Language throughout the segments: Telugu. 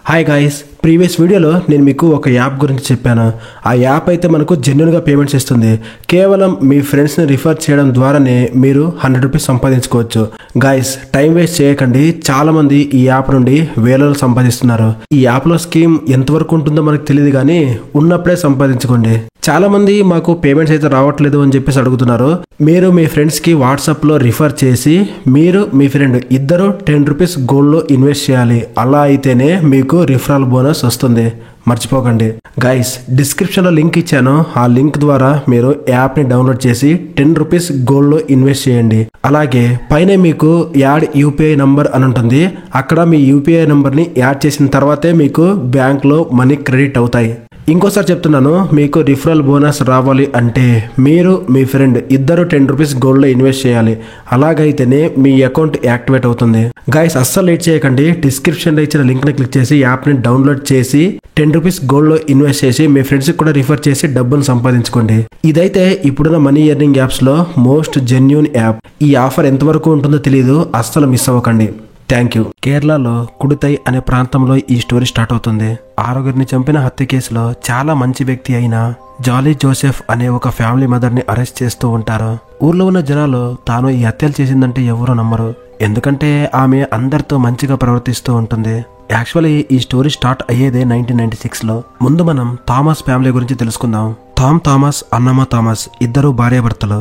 హాయ్ గాయ్స్, ప్రీవియస్ వీడియోలో నేను మీకు ఒక యాప్ గురించి చెప్పాను. ఆ యాప్ అయితే మనకు జెన్యున్గా పేమెంట్స్ ఇస్తుంది. కేవలం మీ ఫ్రెండ్స్ని రిఫర్ చేయడం ద్వారానే మీరు 100 రూపీస్ సంపాదించుకోవచ్చు. గాయ్స్, టైం వేస్ట్ చేయకండి. చాలామంది ఈ యాప్ నుండి వేలలో సంపాదిస్తున్నారు. ఈ యాప్లో స్కీమ్ ఎంతవరకు ఉంటుందో మనకు తెలియదు, కానీ ఉన్నప్పుడే సంపాదించుకోండి. చాలా మంది మాకు పేమెంట్స్ అయితే రావట్లేదు అని చెప్పేసి అడుగుతున్నారు. మీరు మీ ఫ్రెండ్స్కి వాట్సాప్లో రిఫర్ చేసి మీరు మీ ఫ్రెండ్ ఇద్దరు 10 రూపీస్ గోల్డ్లో ఇన్వెస్ట్ చేయాలి. అలా అయితేనే మీకు రిఫరల్ బోనస్ వస్తుంది. మర్చిపోకండి గైస్. డిస్క్రిప్షన్లో లింక్ ఇచ్చాను. ఆ లింక్ ద్వారా మీరు యాప్ని డౌన్లోడ్ చేసి 10 రూపీస్ గోల్డ్లో ఇన్వెస్ట్ చేయండి. అలాగే పైన మీకు యాడ్ యూపీఐ నంబర్ అని ఉంటుంది. అక్కడ మీ యూపీఐ నంబర్ని యాడ్ చేసిన తర్వాతే మీకు బ్యాంక్లో మనీ క్రెడిట్ అవుతాయి. ఇంకోసారి చెప్తున్నాను, మీకు రిఫరల్ బోనస్ రావాలి అంటే మీరు మీ ఫ్రెండ్ ఇద్దరు 10 రూపీస్ గోల్డ్లో ఇన్వెస్ట్ చేయాలి. అలాగైతేనే మీ అకౌంట్ యాక్టివేట్ అవుతుంది. గైస్, అస్సలు లేట్ చేయకండి. డిస్క్రిప్షన్లో ఇచ్చిన లింక్ని క్లిక్ చేసి యాప్ని డౌన్లోడ్ చేసి 10 రూపీస్ గోల్డ్లో ఇన్వెస్ట్ చేసి మీ ఫ్రెండ్స్కి కూడా రిఫర్ చేసి డబ్బును సంపాదించుకోండి. ఇదైతే ఇప్పుడున్న మనీ ఎర్నింగ్ యాప్స్లో మోస్ట్ జెన్యూన్ యాప్. ఈ ఆఫర్ ఎంతవరకు ఉంటుందో తెలియదు, అస్సలు మిస్ అవ్వకండి. Thank you. కేరళలో కుడితై అనే ప్రాంతంలో ఈ స్టోరీ స్టార్ట్ అవుతుంది. 6గురిని చంపిన హత్య కేసులో చాలా మంచి వ్యక్తి అయిన జాలీ జోసెఫ్ అనే ఒక ఫ్యామిలీ మదర్ ని అరెస్ట్ చేస్తూ ఉంటారు. ఊర్లో ఉన్న జనాలు తాను ఈ హత్యలు చేసిందంటే ఎవరూ నమ్మరు. ఎందుకంటే ఆమె అందరితో మంచిగా ప్రవర్తిస్తూ ఉంటుంది. యాక్చువల్లీ ఈ స్టోరీ స్టార్ట్ అయ్యేదే 1996లో. ముందు మనం థామస్ ఫ్యామిలీ గురించి తెలుసుకుందాం. థామస్, అన్నమ్మ థామస్ ఇద్దరు భార్యాభర్తలు.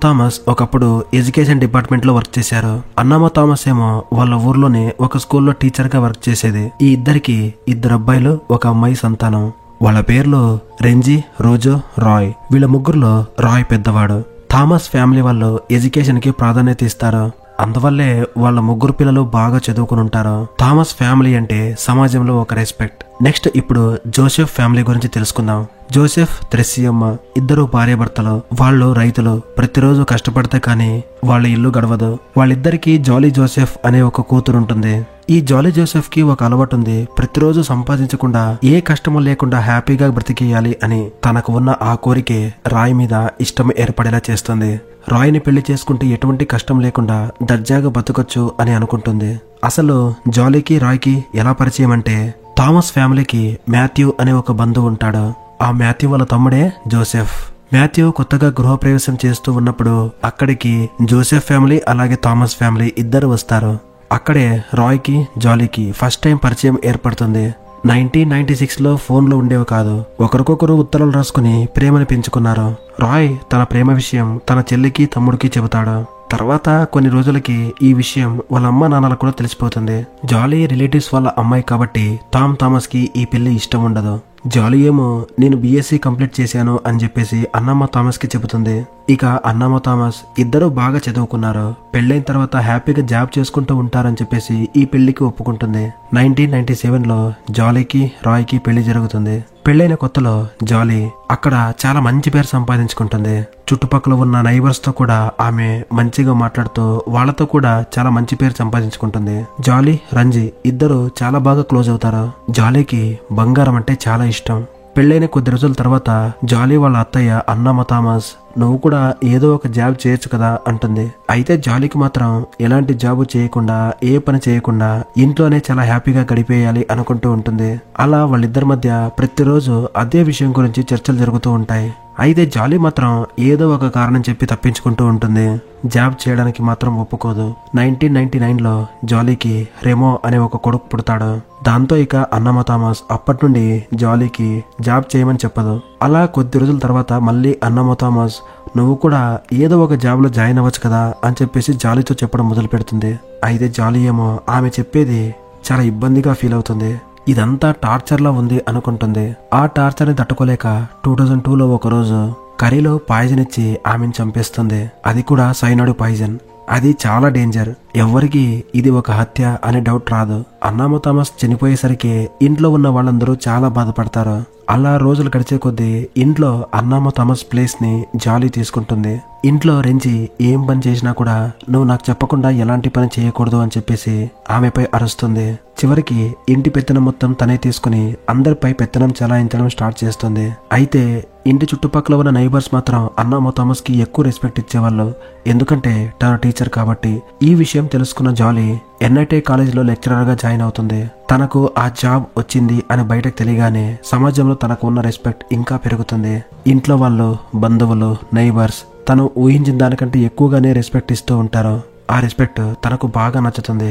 థామస్ ఒకప్పుడు ఎడ్యుకేషన్ డిపార్ట్మెంట్ లో వర్క్ చేశారు. అన్నమ్మ థామస్ ఏమో వాళ్ళ ఊర్లోనే ఒక స్కూల్లో టీచర్ గా వర్క్ చేసేది. ఈ ఇద్దరికి 2 అబ్బాయిలు, 1 అమ్మాయి సంతానం. వాళ్ళ పేర్లు రెంజీ, రోజు, రాయ్. వీళ్ళ ముగ్గురులో రాయ్ పెద్దవాడు. థామస్ ఫ్యామిలీ వాళ్ళు ఎడ్యుకేషన్ కి ప్రాధాన్యత ఇస్తారు. అందువల్లే వాళ్ళ ముగ్గురు పిల్లలు బాగా చదువుకుని ఉంటారు. థామస్ ఫ్యామిలీ అంటే సమాజంలో ఒక రెస్పెక్ట్. నెక్స్ట్ ఇప్పుడు జోసెఫ్ ఫ్యామిలీ గురించి తెలుసుకుందాం. జోసెఫ్, త్రెస్సియమ్మ ఇద్దరు భార్యాభర్తలు. వాళ్ళు రైతులు. ప్రతిరోజు కష్టపడితే కానీ వాళ్ళ ఇల్లు గడవదు. వాళ్ళిద్దరికి జాలీ జోసెఫ్ అనే ఒక కూతురు ఉంటుంది. ఈ జాలీ జోసెఫ్ కి ఒక అలవాటు ఉంది. ప్రతిరోజు సంపాదించకుండా ఏ కష్టము లేకుండా హ్యాపీగా బ్రతికేయాలి అని తనకు ఉన్న ఆ కోరికే రాయ్ మీద ఇష్టం ఏర్పడేలా చేస్తుంది. రాయ్ని పెళ్లి చేసుకుంటే ఎటువంటి కష్టం లేకుండా దర్జాగా బతకొచ్చు అని అనుకుంటుంది. అసలు జాలీకి రాయ్కి ఎలా పరిచయం అంటే, థామస్ ఫ్యామిలీకి మాథ్యూ అనే ఒక బంధువు ఉంటాడు. ఆ మాథ్యూ వాళ్ళ తమ్ముడే జోసెఫ్. మాథ్యూ కొత్తగా గృహప్రవేశం చేస్తూ ఉన్నప్పుడు అక్కడికి జోసెఫ్ ఫ్యామిలీ అలాగే థామస్ ఫ్యామిలీ ఇద్దరు వస్తారు. అక్కడే రాయ్కి, జాలీకి ఫస్ట్ టైం పరిచయం ఏర్పడుతుంది. 1996లో ఫోన్లు ఉండేవి కాదు. ఒకరికొకరు ఉత్తరాలు రాసుకుని ప్రేమని పెంచుకున్నారు. రాయ్ తన ప్రేమ విషయం తన చెల్లికి, తమ్ముడికి చెబుతాడు. తర్వాత కొన్ని రోజులకి ఈ విషయం వాళ్ళ అమ్మ నాన్నలకు కూడా తెలిసిపోతుంది. జాలీ రిలేటివ్స్ వాళ్ళ అమ్మాయి కాబట్టి థామస్ కి ఈ పెళ్లి ఇష్టం ఉండదు. జాలీ ఏమో నేను బీఎస్సీ కంప్లీట్ చేశాను అని చెప్పేసి అన్నమ్మ థామస్ కి చెబుతుంది. ఇక అన్నమ్మ థామస్ ఇద్దరు బాగా చదువుకున్నారు. పెళ్లైన తర్వాత హ్యాపీగా జాబ్ చేసుకుంటూ ఉంటారని చెప్పేసి ఈ పెళ్లికి ఒప్పుకుంటుంది. 1997లో జాలీకి, రాయ్కి పెళ్లి జరుగుతుంది. పెళ్లైన కొత్తలో జాలీ అక్కడ చాలా మంచి పేరు సంపాదించుకుంటుంది. చుట్టుపక్కల ఉన్న నైబర్స్ తో కూడా ఆమె మంచిగా మాట్లాడుతూ వాళ్ళతో కూడా చాలా మంచి పేరు సంపాదించుకుంటుంది. జాలీ, రంజీ ఇద్దరు చాలా బాగా క్లోజ్ అవుతారు. జాలీకి బంగారం అంటే చాలా ఇష్టం. పెళ్లైన కొద్ది రోజుల తర్వాత జాలీ వాళ్ళ అత్తయ్య అన్నమ్మ థామస్, నువ్వు కూడా ఏదో ఒక జాబ్ చేయొచ్చు కదా అంటుంది. అయితే జాలీకి మాత్రం ఎలాంటి జాబ్ చేయకుండా, ఏ పని చేయకుండా ఇంట్లోనే చాలా హ్యాపీగా గడిపేయాలి అనుకుంటూ ఉంటుంది. అలా వాళ్ళిద్దరి మధ్య ప్రతిరోజు అదే విషయం గురించి చర్చలు జరుగుతూ ఉంటాయి. అయితే జాలీ మాత్రం ఏదో ఒక కారణం చెప్పి తప్పించుకుంటూ ఉంటుంది. జాబ్ చేయడానికి మాత్రం ఒప్పుకోదు. 1999లో జాలీకి రెమో అనే ఒక కొడుకు పుడతాడు. దాంతో ఇక అన్నమ్మ థామస్ అప్పటి నుండి జాలీకి జాబ్ చేయమని చెప్పదు. అలా కొద్ది రోజుల తర్వాత మళ్ళీ అన్నమ్మ థామస్, నువ్వు కూడా ఏదో ఒక జాబ్ లో జాయిన్ అవ్వచ్చు కదా అని చెప్పేసి జాలీతో చెప్పడం మొదలు పెడుతుంది. అయితే జాలీ ఏమో ఆమె చెప్పేది చాలా ఇబ్బందిగా ఫీల్ అవుతుంది. ఇదంతా టార్చర్ లా ఉంది అనుకుంటుంది. ఆ టార్చర్ ని తట్టుకోలేక 2002లో ఒక రోజు కర్రీలో పాయిజన్ ఇచ్చి ఆమెను చంపేస్తుంది. అది కూడా సైనాడు పాయిజన్. అది చాలా డేంజర్. ఎవ్వరికి ఇది ఒక హత్య అనే డౌట్ రాదు. అన్నమ్మ థామస్ చనిపోయేసరికి ఇంట్లో ఉన్న వాళ్ళందరూ చాలా బాధపడతారు. అలా రోజులు గడిచే కొద్దీ ఇంట్లో అన్నమ్మ థామస్ ప్లేస్ ని జాలీ తీసుకుంటుంది. ఇంట్లో రెంజి ఏం పని చేసినా కూడా నువ్వు నాకు చెప్పకుండా ఎలాంటి పని చేయకూడదు అని చెప్పేసి ఆమెపై అరుస్తుంది. చివరికి ఇంటి పెత్తనం మొత్తం తనే తీసుకుని అందరిపై పెత్తనం చలాయించడం స్టార్ట్ చేస్తుంది. అయితే ఇంటి చుట్టుపక్కల ఉన్న నైబర్స్ మాత్రం అన్నా థామస్ కి ఎక్కువ రెస్పెక్ట్ ఇచ్చేవాళ్ళు, ఎందుకంటే తన టీచర్ కాబట్టి. ఈ విషయం తెలుసుకున్న జాలీ ఎన్ఐటీ కాలేజీలో లెక్చరర్ గా జాయిన్ అవుతుంది. తనకు ఆ జాబ్ వచ్చింది అని బయటకు తెలియగానే సమాజంలో తనకు ఉన్న రెస్పెక్ట్ ఇంకా పెరుగుతుంది. ఇంట్లో వాళ్ళు, బంధువులు, నైబర్స్ తను ఊహించిన దానికంటే ఎక్కువగానే రెస్పెక్ట్ ఇస్తూ ఉంటారు. ఆ రెస్పెక్ట్ తనకు బాగా నచ్చుతుంది.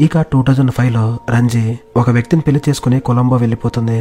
ఇక 2005లో రంజీ ఒక వ్యక్తిని పెళ్లి చేసుకుని కొలంబో వెళ్ళిపోతుంది.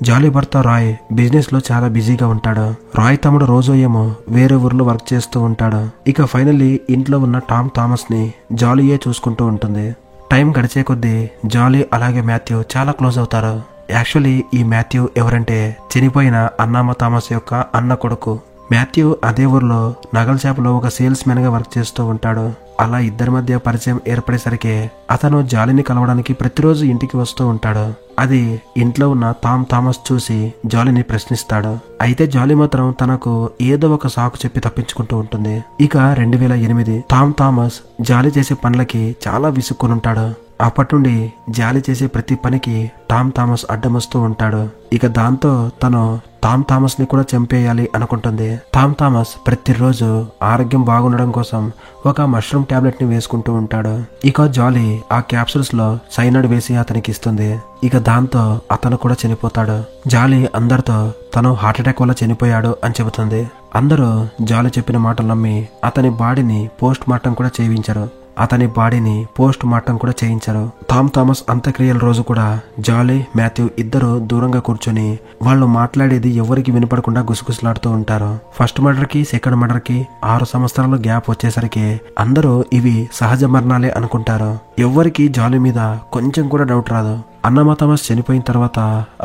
జాలీ భర్త రాయ్ బిజినెస్ లో చాలా బిజీగా ఉంటాడు. రాయ్ తమ్ముడు రోజు ఏమో వేరే ఊర్లో వర్క్ చేస్తూ ఉంటాడు. ఇక ఫైనల్లీ ఇంట్లో ఉన్న టామ్ థామస్ ని జాలీయే చూసుకుంటూ ఉంటుంది. టైం గడిచే కొద్దీ జాలీ అలాగే మాథ్యూ చాలా క్లోజ్ అవుతారు. యాక్చువల్లీ ఈ మాథ్యూ ఎవరంటే చనిపోయిన అన్నా థామస్ యొక్క అన్న కొడుకు. మాథ్యూ అదే ఊర్లో నగల షాపులో ఒక సేల్స్ మ్యాన్ గా వర్క్ చేస్తూ ఉంటాడు. అలా ఇద్దరి మధ్య పరిచయం ఏర్పడేసరికి అతను జాలీని కలవడానికి ప్రతిరోజు ఇంటికి వస్తూ ఉంటాడు. అది ఇంట్లో ఉన్న టామ్ థామస్ చూసి జాలీని ప్రశ్నిస్తాడు. అయితే జాలీ మాత్రం తనకు ఏదో ఒక సాకు చెప్పి తప్పించుకుంటూ ఉంటుంది. ఇక 2008 టామ్ థామస్ జాలీ చేసే పనులకి చాలా విసుక్కుని ఉంటాడు. అప్పటి నుండి జాలీ చేసే ప్రతి పనికి టామ్ థామస్ అడ్డమొస్తూ ఉంటాడు. ఇక దాంతో తను టామ్ థామస్ ని కూడా చంపేయాలి అనుకుంటుంది. టామ్ థామస్ ప్రతిరోజు ఆరోగ్యం బాగుండడం కోసం ఒక మష్రూమ్ టాబ్లెట్ ని వేసుకుంటూ ఉంటాడు. ఇక జాలీ ఆ క్యాప్సూల్స్ లో సైనైడ్ వేసి అతనికి ఇస్తుంది. ఇక దాంతో అతను కూడా చనిపోతాడు. జాలీ అందరితో తను హార్ట్అటాక్ వల్ల చనిపోయాడు అని చెబుతుంది. అందరూ జాలీ చెప్పిన మాటలు నమ్మి అతని బాడీని పోస్ట్ మార్టం కూడా చేయించారు. టామ్ థామస్ అంత్యక్రియల రోజు కూడా జాలీ, మాథ్యూ ఇద్దరు దూరంగా కూర్చొని వాళ్ళు మాట్లాడేది ఎవరికి వినపడకుండా గుసగుసలాడుతూ ఉంటారు. ఫస్ట్ మర్డర్ కి సెకండ్ మర్డర్ కి 6 సంవత్సరాల గ్యాప్ వచ్చేసరికి అందరూ ఇవి సహజ మరణాలే అనుకుంటారు. ఎవ్వరికి జాలీ మీద కొంచెం కూడా డౌట్ రాదు. అన్నా థామస్ చనిపోయిన తర్వాత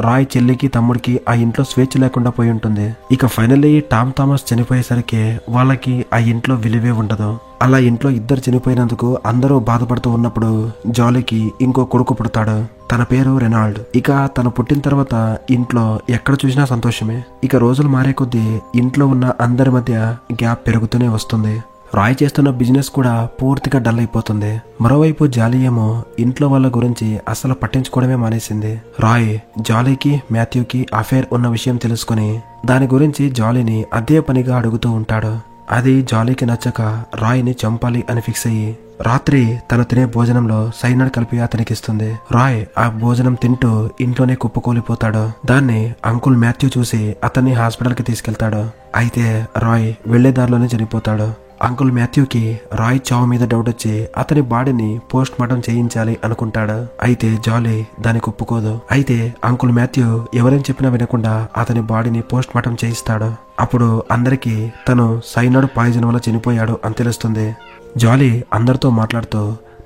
రాయ్ చెల్లికి తమ్ముడికి ఆ ఇంట్లో స్వేచ్ఛ లేకుండా పోయి ఉంటుంది. ఇక ఫైనల్లీ టామ్ థామస్ చనిపోయేసరికి వాళ్ళకి ఆ ఇంట్లో విలువే ఉండదు. అలా ఇంట్లో ఇద్దరు చనిపోయినందుకు అందరూ బాధపడుతూ ఉన్నప్పుడు జాలీకి ఇంకో కొడుకు పుడతాడు. తన పేరు రెనాల్డ్. ఇక తను పుట్టిన తర్వాత ఇంట్లో ఎక్కడ చూసినా సంతోషమే. ఇక రోజులు మారే కొద్దీ ఇంట్లో ఉన్న అందరి మధ్య గ్యాప్ పెరుగుతూనే వస్తుంది. రాయ్ చేస్తున్న బిజినెస్ కూడా పూర్తిగా డల్ అయిపోతుంది. మరోవైపు జాలీ ఏమో ఇంట్లో వాళ్ళ గురించి అసలు పట్టించుకోవడమే మానేసింది. రాయ్ జాలీకి మాథ్యూకి అఫేర్ ఉన్న విషయం తెలుసుకుని దాని గురించి జాలీని అదే పనిగా అడుగుతూ ఉంటాడు. అది జాలీకి నచ్చక రాయ్ని చంపాలి అని ఫిక్స్ అయ్యి రాత్రి తను తినే భోజనంలో సైనైడ్ కలిపి అతనికి ఇస్తుంది. రాయ్ ఆ భోజనం తింటూ ఇంట్లోనే కుప్పకూలిపోతాడు. దాన్ని అంకుల్ మాథ్యూ చూసి అతన్ని హాస్పిటల్ కి తీసుకెళ్తాడు. అయితే రాయ్ వెళ్లే దారిలోనే చనిపోతాడు. అంకుల్ మాథ్యూకి రాయ్ చావు మీద డౌట్ వచ్చి అతని బాడీని పోస్ట్ మార్టం చేయించాలి అనుకుంటాడు. అయితే జాలీ దానికి ఒప్పుకోదు. అయితే అంకుల్ మాథ్యూ ఎవరేం చెప్పినా వినకుండా అతని బాడీని పోస్ట్ మార్టం చేయిస్తాడు. అప్పుడు అందరికీ తను సైనైడ్ పాయిజన్ వల్ల చనిపోయాడు అని తెలుస్తుంది. జాలీ అందరితో మాట్లాడుతూ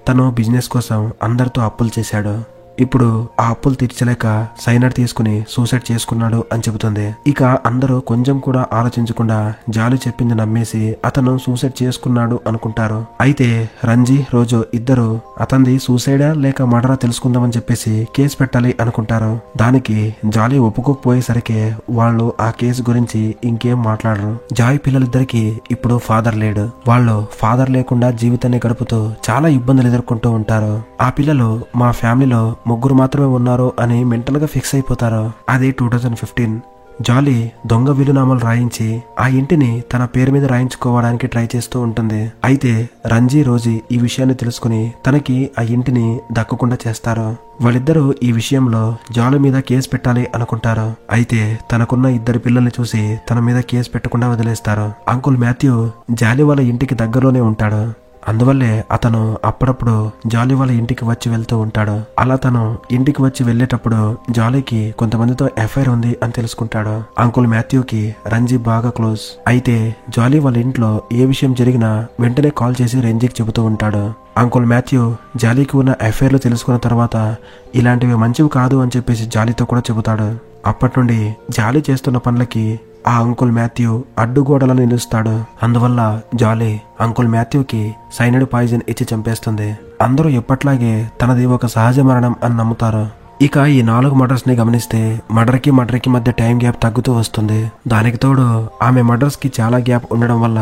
తను బిజినెస్ కోసం అందరితో అప్పులు చేశాడు. ఇప్పుడు ఆ అప్పులు తీర్చలేక సైనైడ్ తీసుకుని సూసైడ్ చేసుకున్నాడు అని చెబుతుంది. ఇక అందరూ కొంచెం కూడా ఆలోచించకుండా జాలీ చెప్పింది నమ్మేసి అతను సూసైడ్ చేసుకున్నాడు అనుకుంటారు. అయితే రంజీ, రోజు ఇద్దరు అతనిది సూసైడా లేక మర్డరా తెలుసుకుందామని చెప్పేసి కేసు పెట్టాలి అనుకుంటారు. దానికి జాలీ ఒప్పుకోకపోయేసరికి వాళ్ళు ఆ కేసు గురించి ఇంకేం మాట్లాడరు. జాయ్ పిల్లలిద్దరికి ఇప్పుడు ఫాదర్ లేడు. వాళ్ళు ఫాదర్ లేకుండా జీవితాన్ని గడుపుతూ చాలా ఇబ్బందులు ఎదుర్కొంటూ ఉంటారు. ఆ పిల్లలు మా ఫ్యామిలీలో 3 మాత్రమే ఉన్నారు అని మెంటల్ గా ఫిక్స్ అయిపోతారు. అది 2015. జాలీ దొంగ వీలునామాలు రాయించి ఆ ఇంటిని తన పేరు మీద రాయించుకోవడానికి ట్రై చేస్తూ ఉంటుంది. అయితే రంజీ, రోజీ ఈ విషయాన్ని తెలుసుకుని తనకి ఆ ఇంటిని దక్కకుండా చేస్తారు. వాళ్ళిద్దరూ ఈ విషయంలో జాలీ మీద కేసు పెట్టాలి అనుకుంటారు. అయితే తనకున్న 2 పిల్లల్ని చూసి తన మీద కేసు పెట్టకుండా వదిలేస్తారు. అంకుల్ మాథ్యూ జాలీ వాళ్ళ ఇంటికి దగ్గరలోనే ఉంటాడు. అందువల్లే అతను అప్పుడప్పుడు జాలీ వాళ్ళ ఇంటికి వచ్చి వెళ్తూ ఉంటాడు. అలా తను ఇంటికి వచ్చి వెళ్లేటప్పుడు జాలీకి కొంతమందితో ఎఫ్ఐఆర్ ఉంది అని తెలుసుకుంటాడు. అంకుల్ మాథ్యూకి రంజీ బాగా క్లోజ్. అయితే జాలీ వాళ్ళ ఇంట్లో ఏ విషయం జరిగినా వెంటనే కాల్ చేసి రంజీకి చెబుతూ ఉంటాడు. అంకుల్ మాథ్యూ జాలీకి ఉన్న ఎఫ్ఐఆర్లు తెలుసుకున్న తర్వాత ఇలాంటివి మంచివి కాదు అని చెప్పేసి జాలీతో కూడా చెబుతాడు. అప్పటి నుండి జాలీ చేస్తున్న పనులకి ఆ అంకుల్ మాథ్యూ అడ్డుగోడలను నిలుస్తాడు. అందువల్ల జాలీ అంకుల్ మాథ్యూకి సైనైడ్ పాయిజన్ ఇచ్చి చంపేస్తుంది. అందరూ ఎప్పట్లాగే తనది ఒక సహజ మరణం అని నమ్ముతారు. ఇక ఈ 4 మర్డర్స్ ని గమనిస్తే మర్డర్ కి మధ్య టైం గ్యాప్ తగ్గుతూ వస్తుంది. దానికి తోడు ఆమె మర్డర్స్ కి చాలా గ్యాప్ ఉండడం వల్ల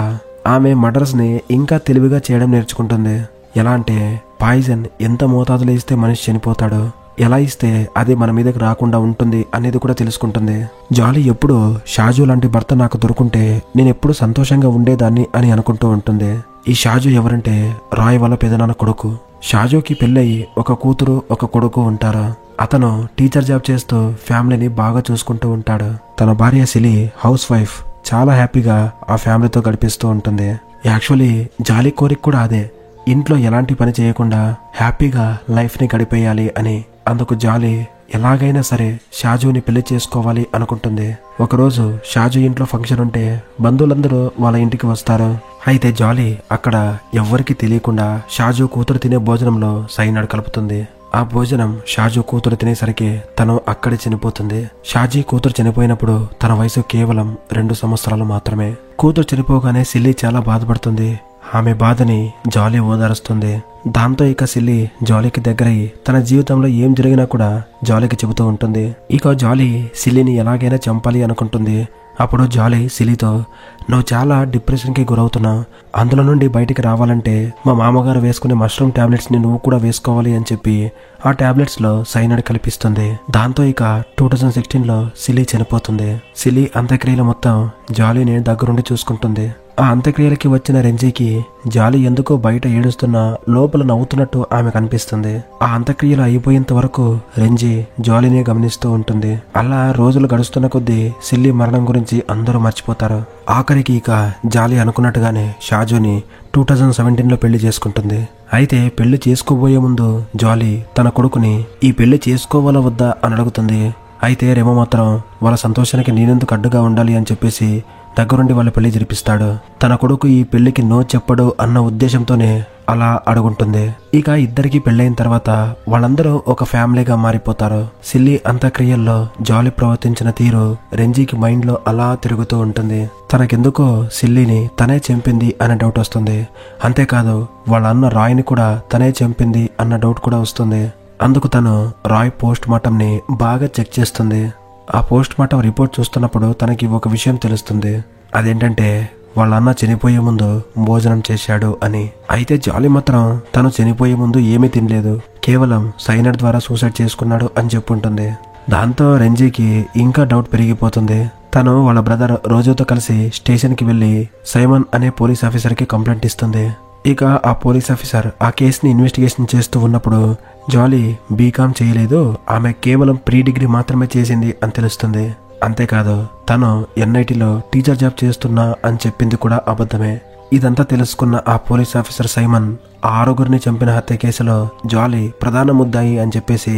ఆమె మర్డర్స్ ని ఇంకా తెలివిగా చేయడం నేర్చుకుంటుంది. ఎలా అంటే పాయిజన్ ఎంత మోతాదులో ఇస్తే మనిషి చనిపోతాడో, ఎలా ఇస్తే అది మన మీదకి రాకుండా ఉంటుంది అనేది కూడా తెలుసుకుంటుంది. జాలీ ఎప్పుడు షాజు లాంటి భర్త నాకు దొరుకుంటే నేను ఎప్పుడు సంతోషంగా ఉండేదాన్ని అని అనుకుంటూ ఉంటుంది. ఈ షాజు ఎవరంటే రాయ్ వాళ్ళ పెదనాన్న కొడుకు. షాజుకి పెళ్ళయి ఒక కూతురు ఒక కొడుకు ఉంటారు. అతను టీచర్ జాబ్ చేస్తూ ఫ్యామిలీని బాగా చూసుకుంటూ ఉంటాడు. తన భార్య సిలి హౌస్ వైఫ్, చాలా హ్యాపీగా ఆ ఫ్యామిలీతో గడిపిస్తూ ఉంటుంది. యాక్చువల్లీ జాలీ కోరిక కూడా అదే, ఇంట్లో ఎలాంటి పని చేయకుండా హ్యాపీగా లైఫ్ ని గడిపేయాలి అని. అందుకు జాలీ ఎలాగైనా సరే షాజుని పెళ్లి చేసుకోవాలి అనుకుంటుంది. ఒకరోజు షాజు ఇంట్లో ఫంక్షన్ ఉంటే బంధువులందరూ వాళ్ళ ఇంటికి వస్తారు. అయితే జాలీ అక్కడ ఎవ్వరికి తెలియకుండా షాజు కూతురు తినే భోజనంలో సైనాడ్ కలుపుతుంది. ఆ భోజనం షాజు కూతురు తినేసరికి తను అక్కడే చనిపోతుంది. షాజీ కూతురు చనిపోయినప్పుడు తన వయసు కేవలం 2 సంవత్సరాలు మాత్రమే. కూతురు చనిపోగానే సిల్లీ చాలా బాధపడుతుంది. ఆమె బాధని జాలీ ఓదారుస్తుంది. దాంతో ఇక సిల్లీ జాలీకి దగ్గరై తన జీవితంలో ఏం జరిగినా కూడా జాలీకి చెబుతూ ఉంటుంది. ఇక జాలీ సిల్లీని ఎలాగైనా చంపాలి అనుకుంటుంది. అప్పుడు జాలీ సిల్లీతో, నువ్వు చాలా డిప్రెషన్కి గురవుతున్నావు, అందులో నుండి బయటికి రావాలంటే మా మామగారు వేసుకునే మష్రూమ్ టాబ్లెట్స్ని నువ్వు కూడా వేసుకోవాలి అని చెప్పి ఆ టాబ్లెట్స్లో సైనాడ్ కల్పిస్తుంది. దాంతో ఇక 2016లో సిల్లీ చనిపోతుంది. సిల్లీ అంత్యక్రియలు మొత్తం జాలీని దగ్గరుండి చూసుకుంటుంది. ఆ అంత్యక్రియలకి వచ్చిన రెంజీకి జాలీ ఎందుకో బయట ఏడుస్తున్నా లోపల నవ్వుతున్నట్టు ఆమె కనిపిస్తుంది. ఆ అంత్యక్రియలు అయిపోయేంత వరకు రెంజీ జాలీనే గమనిస్తూ ఉంటుంది. అలా రోజులు గడుస్తున్న కొద్దీ సిల్లీ మరణం గురించి అందరూ మర్చిపోతారు. ఆఖరికి ఇక జాలీ అనుకున్నట్టుగానే షాజుని 2017లో పెళ్లి చేసుకుంటుంది. అయితే పెళ్లి చేసుకోబోయే ముందు జాలీ తన కొడుకుని ఈ పెళ్లి చేసుకోవాలా వద్దా అని అడుగుతుంది. అయితే రెమో మాత్రం వాళ్ళ సంతోషానికి నేనెందుకు అడ్డుగా ఉండాలి అని చెప్పేసి దగ్గరుండి వాళ్ళ పెళ్లి జరిపిస్తాడు. తన కొడుకు ఈ పెళ్లికి నో చెప్పడు అన్న ఉద్దేశంతోనే అలా అడుగుంటుంది. ఇక ఇద్దరికి పెళ్ళైన తర్వాత వాళ్ళందరూ ఒక ఫ్యామిలీగా మారిపోతారు. సిల్లీ అంత్యక్రియల్లో జాలీ ప్రవర్తించిన తీరు రెంజీకి మైండ్ లో అలా తిరుగుతూ ఉంటుంది. తనకెందుకో సిల్లీని తనే చంపింది అనే డౌట్ వస్తుంది. అంతేకాదు వాళ్ళ అన్న రాయ్ని కూడా తనే చంపింది అన్న డౌట్ కూడా వస్తుంది. అందుకు తను రాయ్ పోస్ట్ మార్టం ని బాగా చెక్ చేస్తుంది. ఆ పోస్ట్ మార్టం రిపోర్ట్ చూస్తున్నప్పుడు తనకి ఒక విషయం తెలుస్తుంది. అదేంటంటే వాళ్ళ అన్న చనిపోయే ముందు భోజనం చేశాడు అని. అయితే జాలీ మాత్రం తను చనిపోయే ముందు ఏమీ తినలేదు, కేవలం సైనాడ్ ద్వారా సూసైడ్ చేసుకున్నాడు అని చెప్పుంటుంది. దాంతో రెంజీకి ఇంకా డౌట్ పెరిగిపోతుంది. తను వాళ్ళ బ్రదర్ రోజుతో కలిసి స్టేషన్కి వెళ్లి సైమన్ అనే పోలీస్ ఆఫీసర్కి కంప్లైంట్ ఇస్తుంది. ఇక ఆ పోలీస్ ఆఫీసర్ ఆ కేసుని ఇన్వెస్టిగేషన్ చేస్తూ ఉన్నప్పుడు జాలీ బీకామ్ చేయలేదు, ఆమె కేవలం ప్రీ డిగ్రీ మాత్రమే చేసింది అని తెలుస్తుంది. అంతేకాదు తను ఎన్ఐటీలో టీచర్ జాబ్ చేస్తున్నా అని చెప్పింది కూడా అబద్ధమే. ఇదంతా తెలుసుకున్న ఆ పోలీస్ ఆఫీసర్ సైమన్ 6గురిని చంపిన హత్య కేసులో జాలీ ప్రధాన ముద్దాయి అని చెప్పేసి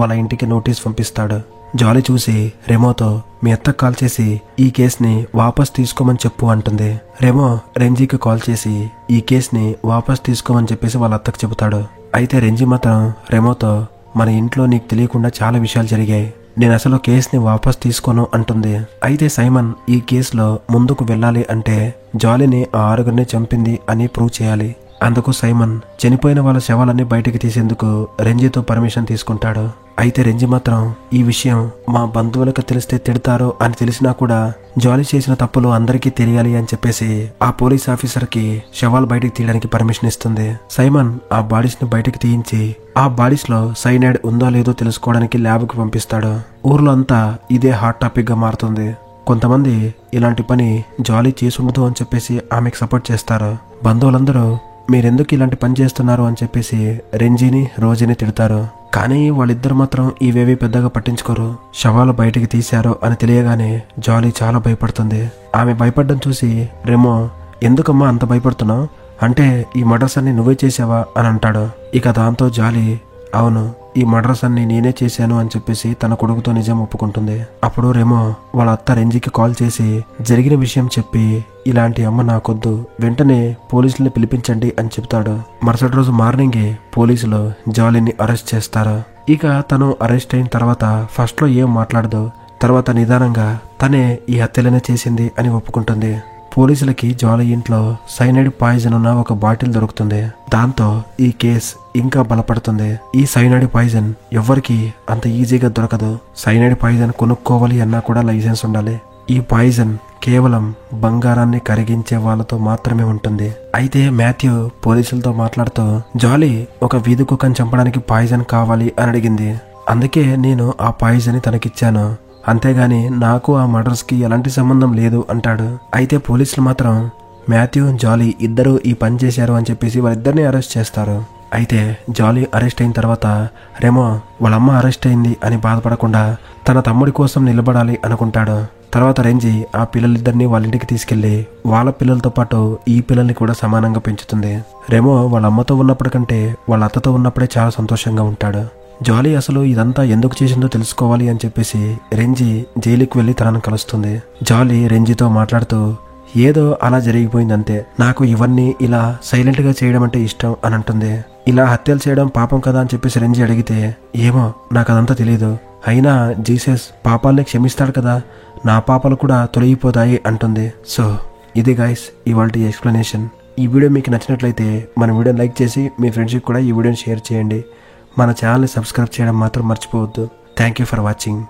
వాళ్ళ ఇంటికి నోటీస్ పంపిస్తాడు. జాలీ చూసి రెమోతో మీ అత్తకు కాల్ చేసి ఈ కేసుని వాపస్ తీసుకోమని చెప్పు అంటుంది. రెమో రెంజీకి కాల్ చేసి ఈ కేసుని వాపస్ తీసుకోమని చెప్పేసి వాళ్ళ అత్తకు చెబుతాడు. అయితే రెంజీ మాత్రం రెమోతో మన ఇంట్లో నీకు తెలియకుండా చాలా విషయాలు జరిగాయి, నేను అసలు కేసుని వాపస్ తీసుకోను అంటుంది. అయితే సైమన్ ఈ కేసులో ముందుకు వెళ్ళాలి అంటే జాలీని ఆ 6గురిని చంపింది అని ప్రూవ్ చేయాలి. అందుకు సైమన్ చనిపోయిన వాళ్ళ శవాలన్నీ బయటికి తీసేందుకు రెంజీతో పర్మిషన్ తీసుకుంటాడు. అయితే రెంజీ మాత్రం ఈ విషయం మా బంధువులకు తెలిస్తే తిడతారో అని తెలిసినా కూడా జాలీ చేసిన తప్పులు అందరికీ తెలియాలి అని చెప్పేసి ఆ పోలీస్ ఆఫీసర్ కి శవాలు బయటికి తీయడానికి పర్మిషన్ ఇస్తుంది. సైమన్ ఆ బాడీస్ ని బయటికి తీయించి ఆ బాడీస్ లో సైనైడ్ ఉందో లేదో తెలుసుకోవడానికి ల్యాబ్ కు పంపిస్తాడు. ఊర్లో అంతా ఇదే హాట్ టాపిక్ గా మారుతుంది. కొంతమంది ఇలాంటి పని జాలీ చేసుండదు అని చెప్పేసి ఆమెకు సపోర్ట్ చేస్తారు. బంధువులందరూ మీరెందుకు ఇలాంటి పని చేస్తున్నారు అని చెప్పేసి రెంజీని రోజీని తిడతారు. కానీ వాళ్ళిద్దరు మాత్రం ఇవేవి పెద్దగా పట్టించుకోరు. శవాలు బయటికి తీశారు అని తెలియగానే జాలీ చాలా భయపడుతుంది. ఆమె భయపడడం చూసి రెమో ఎందుకమ్మా అంత భయపడుతున్నావు అంటే ఈ మర్డర్స్ అన్ని నువ్వే చేసావా అని అంటాడు. ఇక దాంతో జాలీ అవును ఈ మర్డర్స్ అన్ని నేనే చేశాను అని చెప్పేసి తన కొడుకుతో నిజం ఒప్పుకుంటుంది. అప్పుడు రెమో వాళ్ళ అత్త రెంజీకి కాల్ చేసి జరిగిన విషయం చెప్పి ఇలాంటి అమ్మ నాకొద్దు, వెంటనే పోలీసుల్ని పిలిపించండి అని చెప్తాడు. మరుసటి రోజు మార్నింగే పోలీసులు జాలీని అరెస్ట్ చేస్తారు. ఇక తను అరెస్ట్ అయిన తర్వాత ఫస్ట్ లో ఏం మాట్లాడదు, తర్వాత నిదానంగా తనే ఈ హత్యలనే చేసింది అని ఒప్పుకుంటుంది. పోలీసులకి జాలీ ఇంట్లో సైనైడ్ పాయిజన్ ఉన్న ఒక బాటిల్ దొరుకుతుంది. దాంతో ఈ కేస్ ఇంకా బలపడుతుంది. ఈ సైనైడ్ పాయిజన్ ఎవరికి అంత ఈజీగా దొరకదు. సైనైడ్ పాయిజన్ కొనుక్కోవాలి అన్నా కూడా లైసెన్స్ ఉండాలి. ఈ పాయిజన్ కేవలం బంగారాన్ని కరిగించే వాళ్ళతో మాత్రమే ఉంటుంది. అయితే మాథ్యూ పోలీసులతో మాట్లాడుతూ జాలీ ఒక వీధి కుక్కని చంపడానికి పాయిజన్ కావాలి అని అడిగింది. అందుకే నేను ఆ పాయిజన్ తనకిచ్చాను, అంతేగాని నాకు ఆ మర్డర్స్ కి ఎలాంటి సంబంధం లేదు అంటాడు. అయితే పోలీసులు మాత్రం మాథ్యూ జాలీ ఇద్దరు ఈ పని చేశారు అని చెప్పేసి వాళ్ళిద్దరిని అరెస్ట్ చేస్తారు. అయితే జాలీ అరెస్ట్ అయిన తర్వాత రెమో వాళ్ళమ్మ అరెస్ట్ అయింది అని బాధపడకుండా తన తమ్ముడి కోసం నిలబడాలి అనుకుంటాడు. తర్వాత రెంజీ ఆ పిల్లలిద్దరిని వాళ్ళ ఇంటికి తీసుకెళ్లి వాళ్ళ పిల్లలతో పాటు ఈ పిల్లల్ని కూడా సమానంగా పెంచుతుంది. రెమో వాళ్ళ అమ్మతో ఉన్నప్పటికంటే వాళ్ళ అత్తతో ఉన్నప్పుడే చాలా సంతోషంగా ఉంటాడు. జాలీ అసలు ఇదంతా ఎందుకు చేసిందో తెలుసుకోవాలి అని చెప్పేసి రెంజీ జైలుకి వెళ్లి తనను కలుస్తుంది. జాలీ రెంజీతో మాట్లాడుతూ ఏదో అలా జరిగిపోయిందంతే, నాకు ఇవన్నీ ఇలా సైలెంట్ గా చేయడం అంటే ఇష్టం అని అంటుంది. ఇలా హత్యలు చేయడం పాపం కదా అని చెప్పేసి రెంజీ అడిగితే ఏమో నాకు అదంతా తెలియదు, అయినా జీసస్ పాపాలని క్షమిస్తాడు కదా, నా పాపాలు కూడా తొలగిపోతాయి అంటుంది. సో ఇది గైస్ ఇవాల్టి ఎక్స్ప్లెనేషన్. ఈ వీడియో మీకు నచ్చినట్లయితే మన వీడియోని లైక్ చేసి మీ ఫ్రెండ్స్కి కూడా ఈ వీడియోని షేర్ చేయండి. మన ఛానల్ని సబ్స్క్రైబ్ చేయడం మాత్రం మర్చిపోవద్దు. Thank you for watching.